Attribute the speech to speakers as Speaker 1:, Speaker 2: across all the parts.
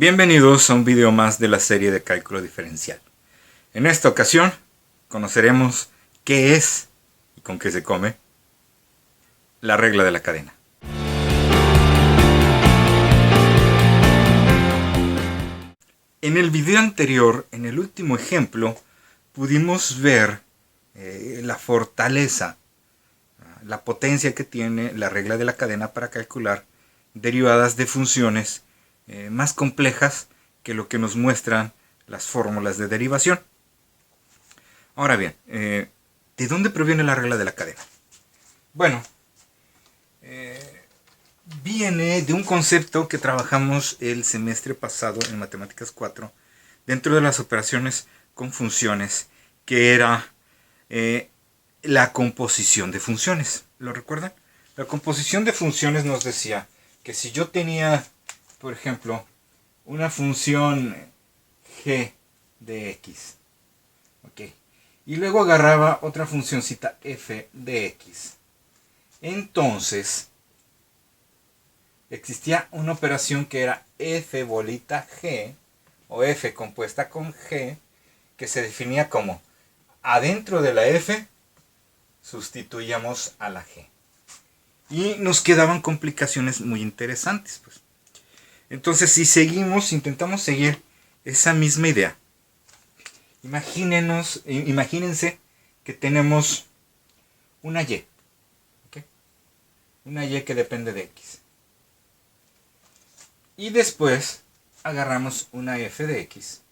Speaker 1: Bienvenidos a un video más de la serie de cálculo diferencial. En esta ocasión conoceremos qué es y con qué se come la regla de la cadena. En el video anterior, en el último ejemplo, pudimos ver la fortaleza, la potencia que tiene la regla de la cadena para calcular derivadas de funciones más complejas que lo que nos muestran las fórmulas de derivación. Ahora bien, ¿de dónde proviene la regla de la cadena? Bueno, viene de un concepto que trabajamos el semestre pasado en Matemáticas 4 dentro de las operaciones con funciones, que era la composición de funciones. ¿Lo recuerdan? La composición de funciones nos decía que si yo tenía, por ejemplo, una función g de x, ¿okay? Y luego agarraba otra funcioncita f de x, entonces existía una operación que era f bolita g, o f compuesta con g, que se definía como adentro de la f sustituíamos a la g. Y nos quedaban complicaciones muy interesantes, pues. Entonces, si intentamos seguir esa misma idea, imagínense que tenemos una y, ¿okay? Una y que depende de x. Y después agarramos una f de x.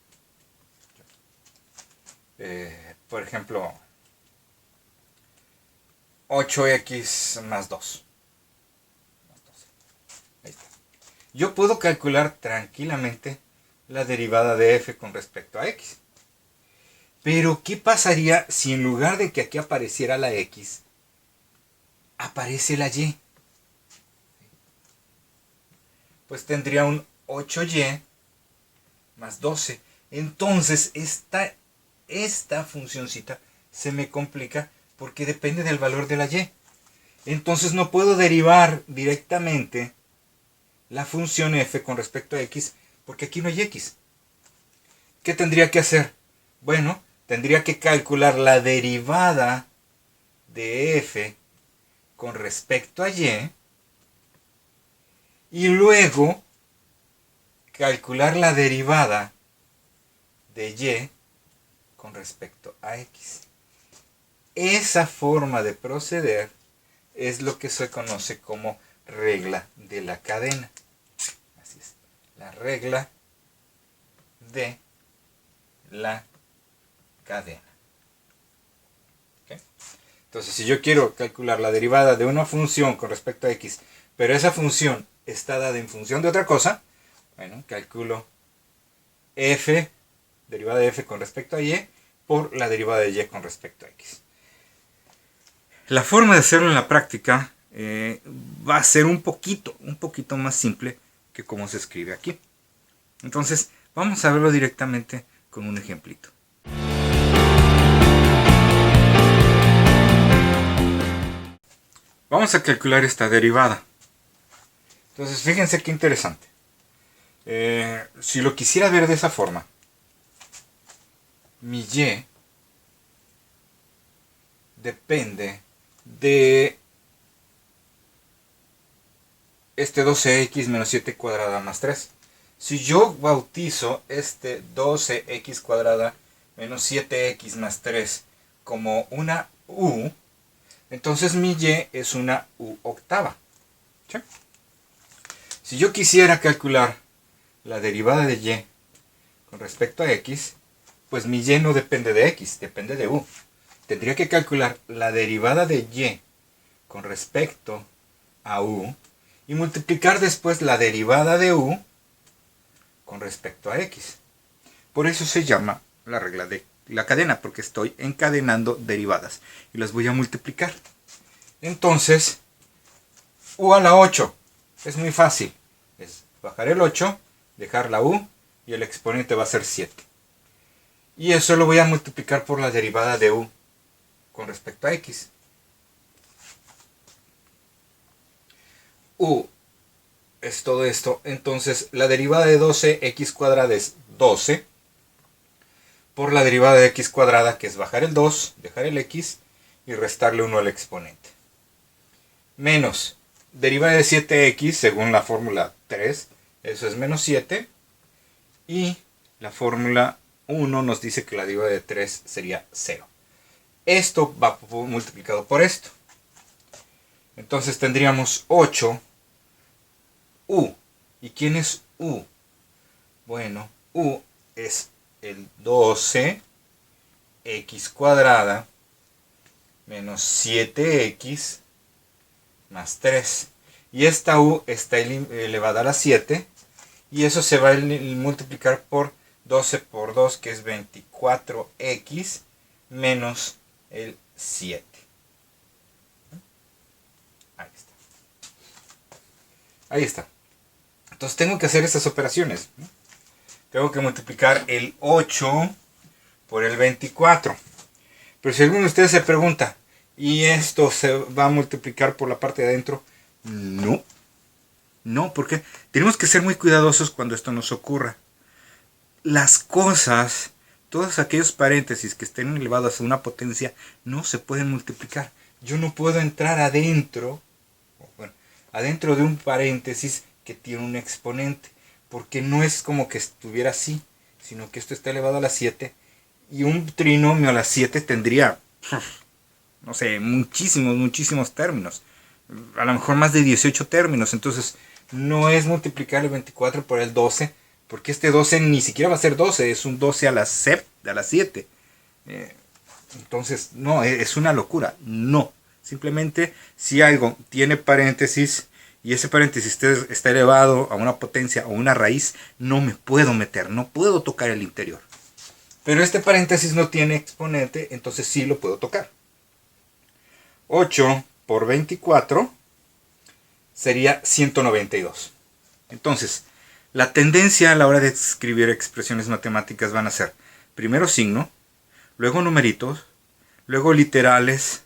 Speaker 1: Por ejemplo, 8x más 2. Ahí está. Yo puedo calcular tranquilamente la derivada de f con respecto a x. Pero, ¿qué pasaría si en lugar de que aquí apareciera la x, aparece la y? Pues tendría un 8y más 12. Entonces, esta funcioncita se me complica porque depende del valor de la y. Entonces no puedo derivar directamente la función f con respecto a x porque aquí no hay x. ¿Qué tendría que hacer? Bueno, tendría que calcular la derivada de f con respecto a y luego calcular la derivada de y con respecto a x. Esa forma de proceder es lo que se conoce como regla de la cadena. Así es, la regla de la cadena. ¿Okay? Entonces, si yo quiero calcular la derivada de una función con respecto a x, pero esa función está dada en función de otra cosa, bueno, calculo f, derivada de f con respecto a y, por la derivada de y con respecto a x. La forma de hacerlo en la práctica va a ser un poquito más simple que como se escribe aquí. Entonces, vamos a verlo directamente con un ejemplito. Vamos a calcular esta derivada. Entonces, fíjense qué interesante. Si lo quisiera ver de esa forma, mi y depende de este 12x menos 7 cuadrada más 3. Si yo bautizo este 12x cuadrada menos 7x más 3 como una u, entonces mi y es una u octava. ¿Sí? Si yo quisiera calcular la derivada de y con respecto a x, pues mi y no depende de x, depende de u. Tendría que calcular la derivada de y con respecto a u y multiplicar después la derivada de u con respecto a x. Por eso se llama la regla de la cadena, porque estoy encadenando derivadas y las voy a multiplicar. Entonces, u a la 8 es muy fácil. Es bajar el 8, dejar la u y el exponente va a ser 7. Y eso lo voy a multiplicar por la derivada de u con respecto a x. U es todo esto. Entonces la derivada de 12x cuadrada es 12 por la derivada de x cuadrada, que es bajar el 2, dejar el x y restarle 1 al exponente. Menos derivada de 7x según la fórmula 3, eso es menos 7. Y la fórmula 1 nos dice que la derivada de 3 sería 0. Esto va multiplicado por esto. Entonces tendríamos 8u. ¿Y quién es u? Bueno, u es el 12x cuadrada menos 7x más 3. Y esta u está elevada a la 7. Y eso se va a multiplicar por 12 por 2, que es 24x menos el 7. Ahí está. Ahí está. Entonces tengo que hacer estas operaciones. Tengo que multiplicar el 8 por el 24. Pero si alguno de ustedes se pregunta, ¿y esto se va a multiplicar por la parte de adentro? No. No, porque tenemos que ser muy cuidadosos cuando esto nos ocurra. Las cosas, todos aquellos paréntesis que estén elevados a una potencia, no se pueden multiplicar. Yo no puedo entrar adentro de un paréntesis que tiene un exponente, porque no es como que estuviera así, sino que esto está elevado a la 7, y un trinomio a la 7 tendría, no sé, muchísimos términos, a lo mejor más de 18 términos. Entonces no es multiplicar el 24 por el 12, porque este 12 ni siquiera va a ser 12, es un 12 a la 7. Entonces, no, es una locura. No, simplemente si algo tiene paréntesis y ese paréntesis está elevado a una potencia o una raíz, no me puedo meter, no puedo tocar el interior. Pero este paréntesis no tiene exponente, entonces sí lo puedo tocar. 8 por 24 sería 192. Entonces, la tendencia a la hora de escribir expresiones matemáticas van a ser primero signo, luego numeritos, luego literales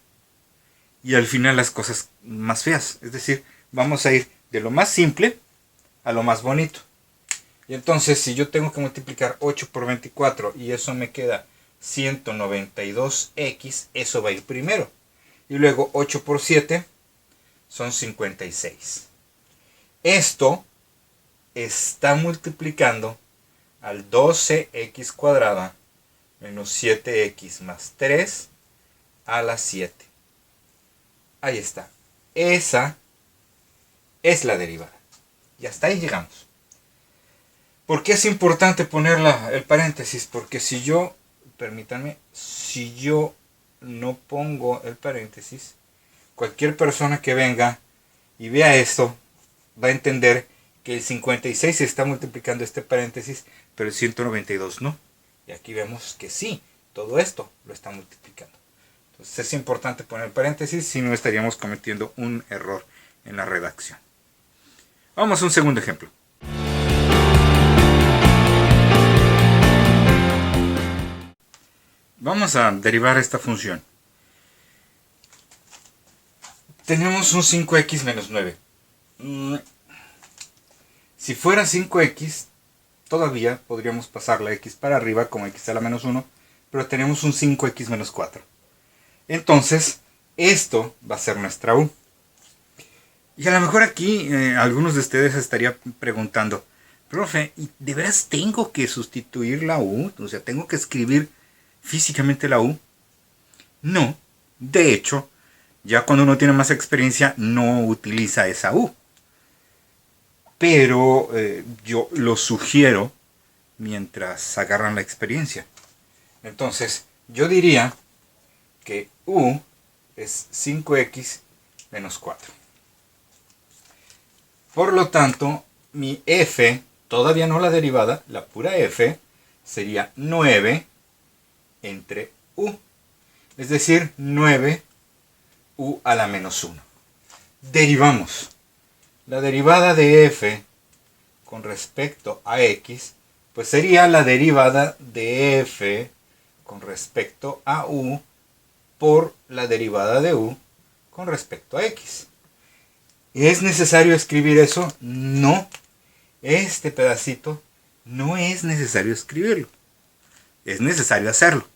Speaker 1: y al final las cosas más feas. Es decir, vamos a ir de lo más simple a lo más bonito. Y entonces, si yo tengo que multiplicar 8 por 24 y eso me queda 192x, eso va a ir primero. Y luego 8 por 7 son 56. Esto está multiplicando al 12x cuadrada menos 7x más 3 a la 7. Ahí está. Esa es la derivada. Y hasta ahí llegamos. ¿Por qué es importante poner el paréntesis? Porque si yo, permítanme, si yo no pongo el paréntesis, cualquier persona que venga y vea esto va a entender que el 56 se está multiplicando este paréntesis, pero el 192 no. Y aquí vemos que sí, todo esto lo está multiplicando. Entonces es importante poner paréntesis, si no estaríamos cometiendo un error en la redacción. Vamos a un segundo ejemplo. Vamos a derivar esta función. Tenemos un 5x menos 9. Si fuera 5x, todavía podríamos pasar la x para arriba como x a la menos 1, pero tenemos un 5x menos 4. Entonces, esto va a ser nuestra u. Y a lo mejor aquí algunos de ustedes estarían preguntando, profe, ¿y de veras tengo que sustituir la u? O sea, ¿tengo que escribir físicamente la u? No, de hecho, ya cuando uno tiene más experiencia no utiliza esa u. Pero yo lo sugiero mientras agarran la experiencia. Entonces, yo diría que u es 5x menos 4. Por lo tanto, mi f, todavía no la derivada, la pura f, sería 9 entre u. Es decir, 9u a la menos 1. Derivamos. La derivada de f con respecto a x, pues sería la derivada de f con respecto a u por la derivada de u con respecto a x. ¿Es necesario escribir eso? No. Este pedacito no es necesario escribirlo. Es necesario hacerlo.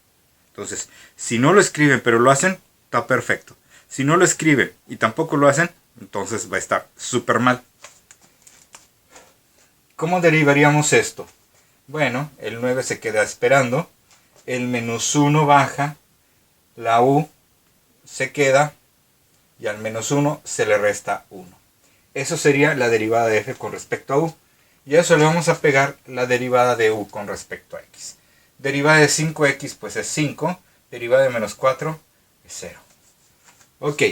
Speaker 1: Entonces, si no lo escriben pero lo hacen, está perfecto. Si no lo escriben y tampoco lo hacen, entonces va a estar súper mal. ¿Cómo derivaríamos esto? Bueno, el 9 se queda esperando. El menos 1 baja. La u se queda. Y al menos 1 se le resta 1. Eso sería la derivada de f con respecto a u. Y a eso le vamos a pegar la derivada de u con respecto a x. Derivada de 5x pues es 5. Derivada de menos 4 es 0. Ok,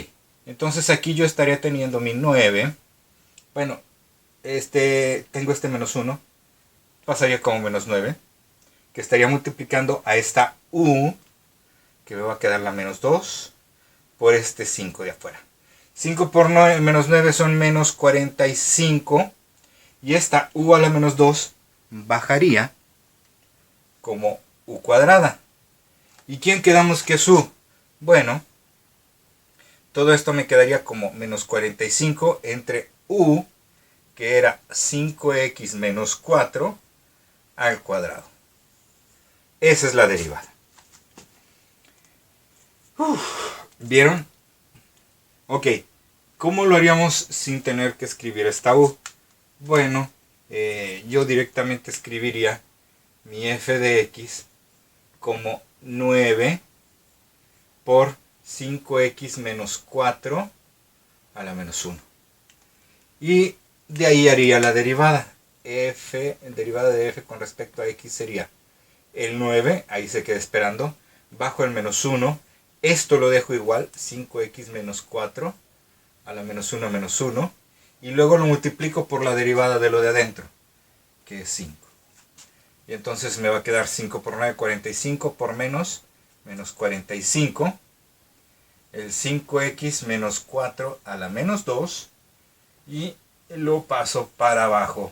Speaker 1: entonces aquí yo estaría teniendo mi 9. Bueno, tengo este menos 1. Pasaría como menos 9. Que estaría multiplicando a esta u, que me va a quedar la menos 2, por este 5 de afuera. 5 por 9, menos 9 son menos 45. Y esta u a la menos 2 bajaría como u cuadrada. ¿Y quién quedamos que es u? Bueno, todo esto me quedaría como menos 45 entre u, que era 5x menos 4, al cuadrado. Esa es la derivada. ¿Vieron? Ok, ¿cómo lo haríamos sin tener que escribir esta u? Bueno, yo directamente escribiría mi f de x como 9 por 5x menos 4 a la menos 1. Y de ahí haría la derivada. Derivada de f con respecto a x sería el 9, ahí se queda esperando, bajo el menos 1. Esto lo dejo igual, 5x menos 4 a la menos 1 menos 1. Y luego lo multiplico por la derivada de lo de adentro, que es 5. Y entonces me va a quedar 5 por 9, 45 por menos 45. El 5x menos 4 a la menos 2. Y lo paso para abajo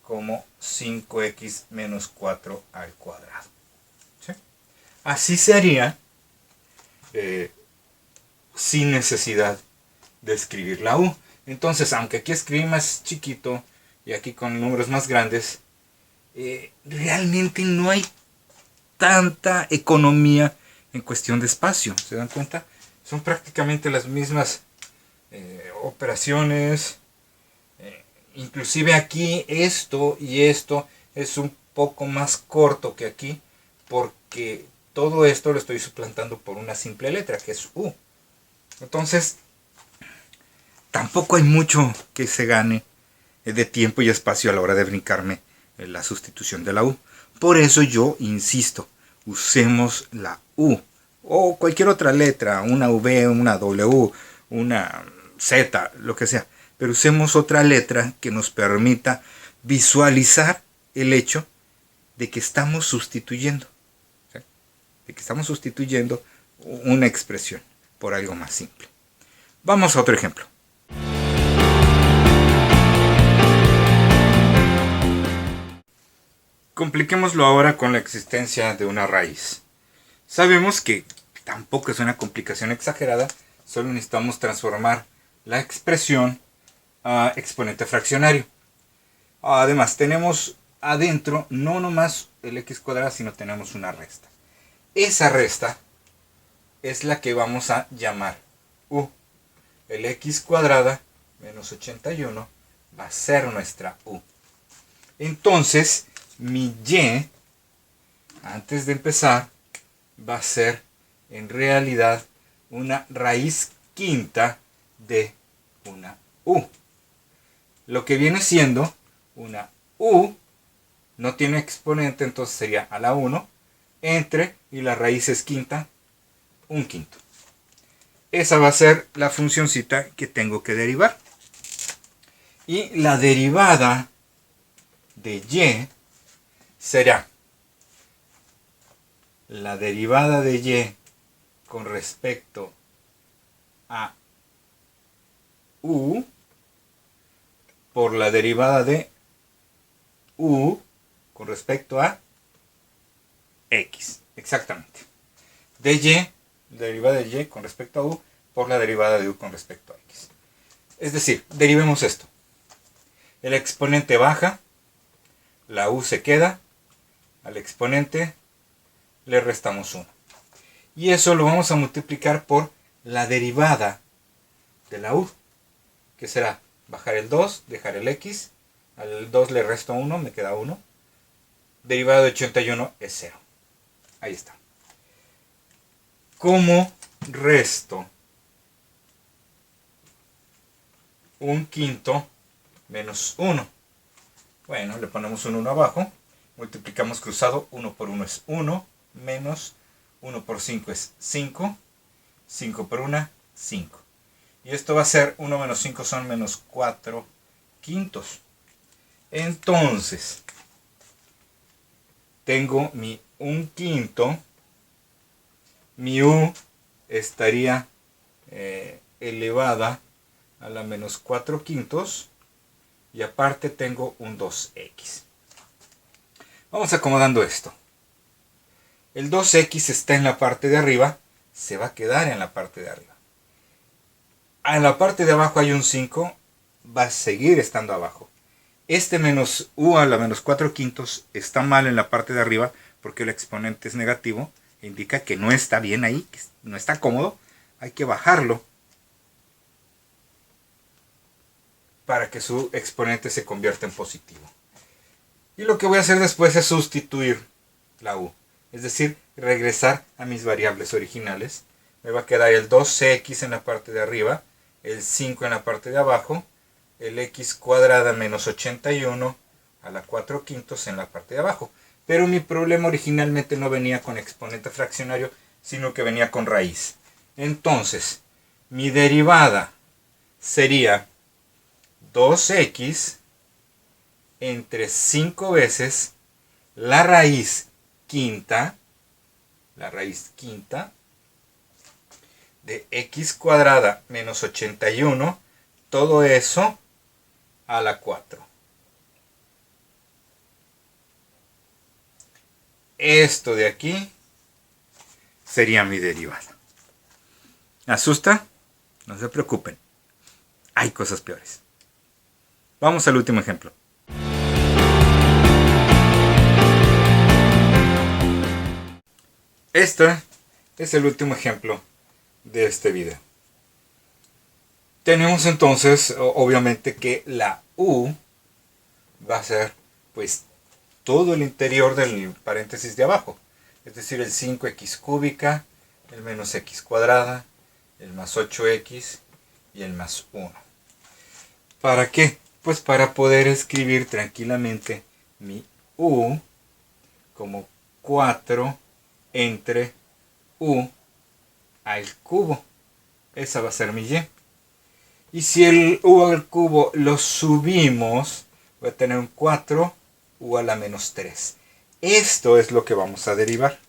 Speaker 1: como 5x menos 4 al cuadrado. ¿Sí? Así sería sin necesidad de escribir la u. Entonces, aunque aquí escribí más chiquito y aquí con números más grandes, realmente no hay tanta economía en cuestión de espacio. ¿Se dan cuenta? Son prácticamente las mismas operaciones. Inclusive aquí esto y esto es un poco más corto que aquí, porque todo esto lo estoy suplantando por una simple letra que es u. Entonces, tampoco hay mucho que se gane de tiempo y espacio a la hora de brincarme la sustitución de la u. Por eso yo insisto, usemos la u o cualquier otra letra, una v, una w, una z, lo que sea. Pero usemos otra letra que nos permita visualizar el hecho de que estamos sustituyendo. ¿Sí? De que estamos sustituyendo una expresión por algo más simple. Vamos a otro ejemplo. Compliquémoslo ahora con la existencia de una raíz. Sabemos que tampoco es una complicación exagerada, solo necesitamos transformar la expresión a exponente fraccionario. Además, tenemos adentro no nomás el x cuadrado, sino tenemos una resta. Esa resta es la que vamos a llamar u. El x cuadrada menos 81 va a ser nuestra u. Entonces, mi y, antes de empezar, va a ser en realidad una raíz quinta de una u. Lo que viene siendo una u, no tiene exponente, entonces sería a la 1, entre, y la raíz es quinta, un quinto. Esa va a ser la funcioncita que tengo que derivar. Y la derivada de y será la derivada de y con respecto a u por la derivada de u con respecto a x. Exactamente. De y, derivada de y con respecto a u por la derivada de u con respecto a x. Es decir, derivemos esto. El exponente baja, la u se queda, al exponente le restamos 1. Y eso lo vamos a multiplicar por la derivada de la u, que será bajar el 2, dejar el x, al 2 le resto 1, me queda 1. Derivada de 81 es 0. Ahí está. ¿Cómo resto un quinto menos 1? Bueno, le ponemos un 1 abajo, multiplicamos cruzado, 1 por 1 es 1, menos 1 por 5 es 5, 5 por 1, 5. Y esto va a ser 1 menos 5 son menos 4 quintos. Entonces, tengo mi 1 quinto, mi u estaría elevada a la menos 4 quintos, y aparte tengo un 2x. Vamos acomodando esto. El 2x está en la parte de arriba, se va a quedar en la parte de arriba. En la parte de abajo hay un 5, va a seguir estando abajo. Este menos u a la menos 4 quintos está mal en la parte de arriba porque el exponente es negativo. Indica que no está bien ahí, que no está cómodo. Hay que bajarlo para que su exponente se convierta en positivo. Y lo que voy a hacer después es sustituir la u. Es decir, regresar a mis variables originales. Me va a quedar el 2x en la parte de arriba, el 5 en la parte de abajo, el x cuadrada menos 81 a la 4 quintos en la parte de abajo. Pero mi problema originalmente no venía con exponente fraccionario, sino que venía con raíz. Entonces, mi derivada sería 2x entre 5 veces la raíz quinta de x cuadrada menos 81, todo eso a la 4. Esto de aquí sería mi derivada. ¿Asusta? No se preocupen. Hay cosas peores. Vamos al último ejemplo. Este es el último ejemplo de este video. Tenemos entonces, obviamente, que la u va a ser, pues, todo el interior del paréntesis de abajo. Es decir, el 5x cúbica, el menos x cuadrada, el más 8x y el más 1. ¿Para qué? Pues para poder escribir tranquilamente mi u como 4 entre u al cubo. Esa va a ser mi y. Y si el u al cubo lo subimos, voy a tener un 4 u a la menos 3. Esto es lo que vamos a derivar.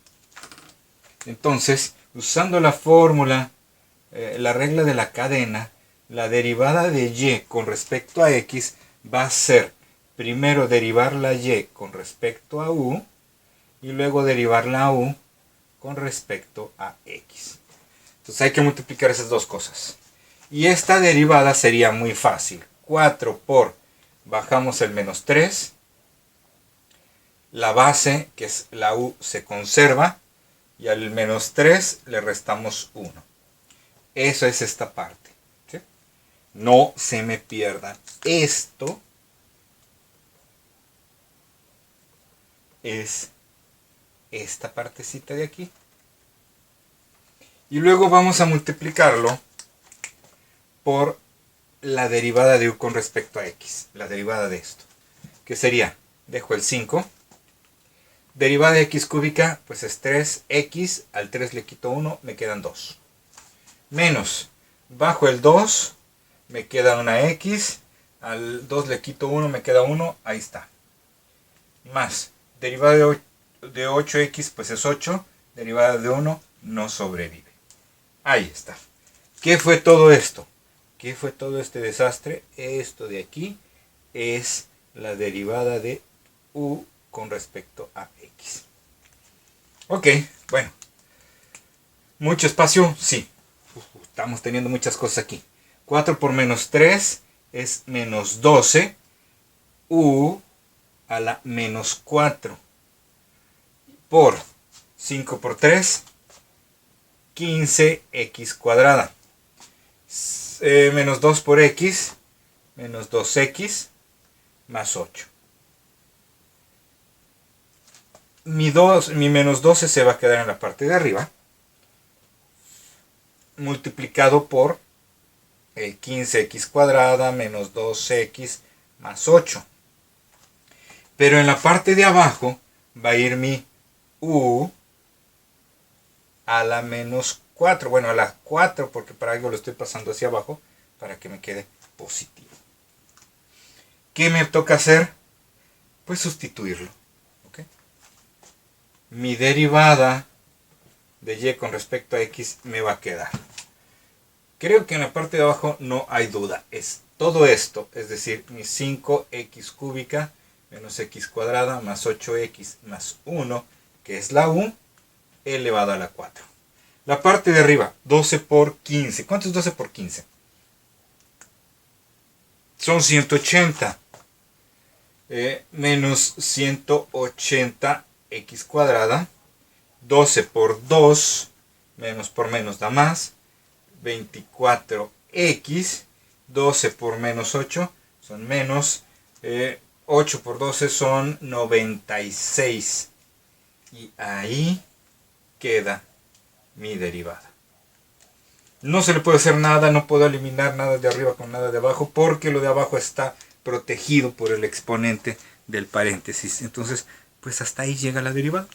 Speaker 1: Entonces, usando la fórmula, la regla de la cadena, la derivada de y con respecto a x va a ser primero derivar la y con respecto a u y luego derivar la u con respecto a x. Entonces hay que multiplicar esas dos cosas. Y esta derivada sería muy fácil. 4 por, bajamos el menos 3. La base, que es la u, se conserva. Y al menos 3 le restamos 1. Eso es esta parte. ¿Sí? No se me pierdan. Esto es esta partecita de aquí. Y luego vamos a multiplicarlo por la derivada de u con respecto a x. La derivada de esto. Que sería, dejo el 5. Derivada de x cúbica, pues es 3x. Al 3 le quito 1, me quedan 2. Menos, bajo el 2, me queda una x. Al 2 le quito 1, me queda 1. Ahí está. Más, derivada de 8x, pues es 8. Derivada de 1, no sobrevive. Ahí está. ¿Qué fue todo esto? ¿Qué fue todo este desastre? Esto de aquí es la derivada de u con respecto a x. Ok, bueno. ¿Mucho espacio? Sí. Estamos teniendo muchas cosas aquí. 4 por menos 3 es menos 12. U a la menos 4. Por 5 por 3, 15x cuadrada. Menos 2 por x, menos 2x, más 8. Mi menos 12 se va a quedar en la parte de arriba, multiplicado por 15x cuadrada menos 2x más 8. Pero en la parte de abajo va a ir mi u a la menos 4. Bueno, a la 4, porque para algo lo estoy pasando hacia abajo, para que me quede positivo. ¿Qué me toca hacer? Pues sustituirlo. ¿Okay? Mi derivada de y con respecto a x me va a quedar. Creo que en la parte de abajo no hay duda. Es todo esto, es decir, mi 5x cúbica menos x cuadrada más 8x más 1, que es la u, elevado a la 4. La parte de arriba, 12 por 15. ¿Cuánto es 12 por 15? Son 180. Menos 180x cuadrada. 12 por 2, menos por menos da más. 24x. 12 por menos 8 son menos. 8 por 12 son 96. Y ahí queda mi derivada. No se le puede hacer nada, no puedo eliminar nada de arriba con nada de abajo, porque lo de abajo está protegido por el exponente del paréntesis. Entonces, pues hasta ahí llega la derivada.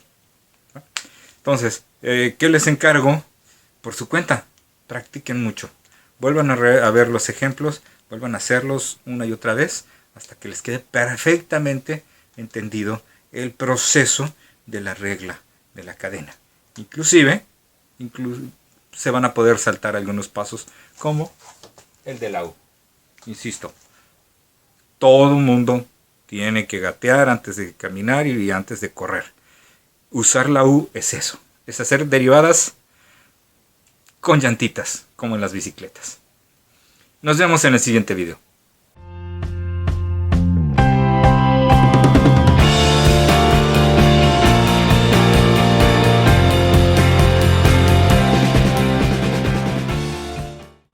Speaker 1: Entonces, ¿qué les encargo? Por su cuenta, practiquen mucho. Vuelvan a ver los ejemplos, vuelvan a hacerlos una y otra vez, hasta que les quede perfectamente entendido el proceso de la regla de la cadena. Inclusive se van a poder saltar algunos pasos, como el de la U. Insisto, todo el mundo tiene que gatear antes de caminar y antes de correr. Usar la U es eso, es hacer derivadas con llantitas, como en las bicicletas. Nos vemos en el siguiente video.